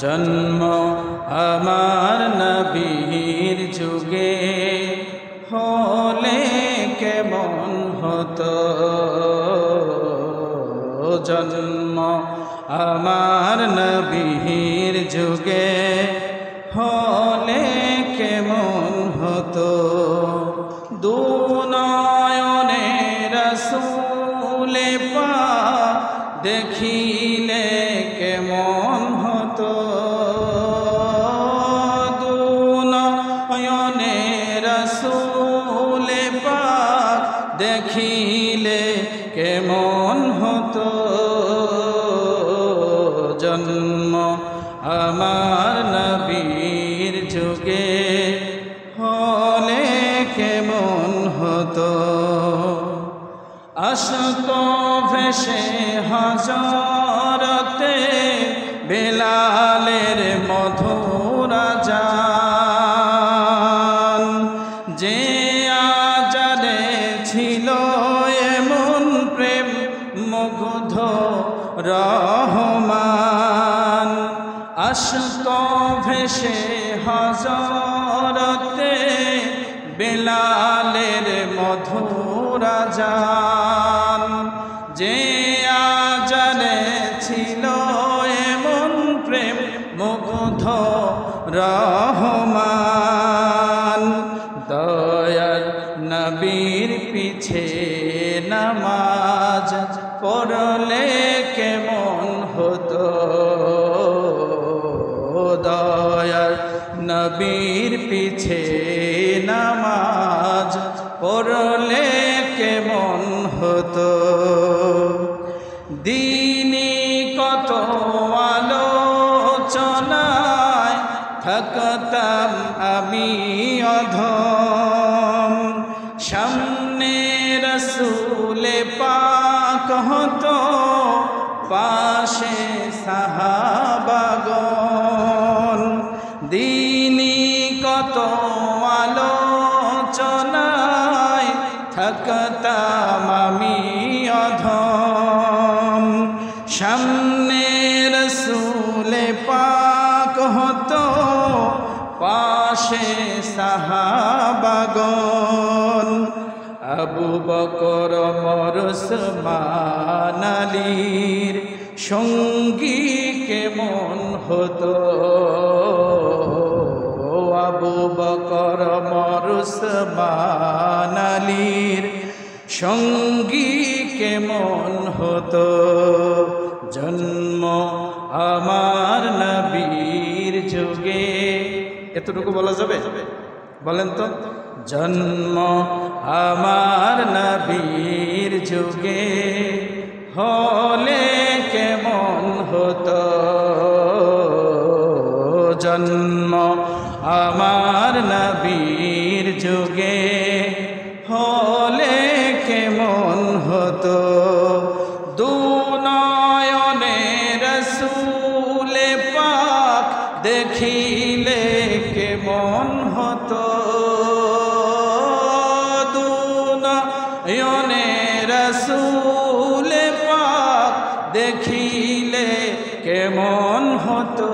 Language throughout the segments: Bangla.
জন্ম আমার নবীর যুগে হলে কেমন হতো, জন্ম আমার নবীর যুগে হলে কেমন হতো। দুনয়নে রাসূলে পাক দেখিলে কেমন হতো, দুনয়নে রাসূলে পাক দেখিলে কেমন হতো। জন্ম আমার নবীর যুগে হলে কেমন হতো। আসতো ভেসে হযরতে বেলালের মধুর আযান, যে আযানে ছিল এমন প্রেম মুগ্ধ রহমান। আসতো ভেসে হযরতে বেলালের মধুর আযান, যে আযানে ছিল এমন প্রেম মুগ্ধ রহমান। দয়ার নবীর পিছে নামাজ পড়লে কেমন হতো, দয়ার নবীর পিছে নামাজ পড়লে কেমন হতো। দিনী কত আলোচনায় থাকতাম আমি অধম, সামনে রাসূলে পাক হতো, পাশে সাহাবাগণ। দিনী কত আলোচনায় থাকতাম আমি অধম, সামনে রাসূলে পাক হতো, পাশে সাহাবাগণ। আবু বকর ওমর ওসমান আলীর সঙ্গী কেমন হতো, আবু বকর ওমর ওসমান আলীর সঙ্গী কেমন হতো। জন্ম আমার নবীর যুগে, এতটুকু বলা যাবে? বলেন তো। জন্ম আমার নবীর যুগে হলে কেমন হতো, জন্ম আমার নবীর যুগে হলে কেমন হতো। দুনয়নে রাসূলে পাক দেখিলে কেমন হতো, দুনয়নে রাসূলে পাক দেখিলে কেমন হতো।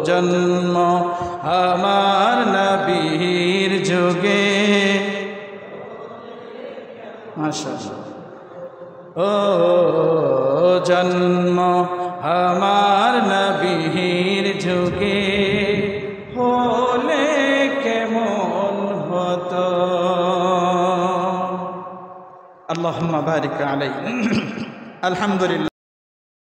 জন্ম আমার নবীর যুগে, মাশাআল্লাহ, ও জন্ম আমার নবীর যুগে হলে কেমন হতো। আল্লাহুম্মা বারিক আলাইহি। আলহামদুলিল্লাহ।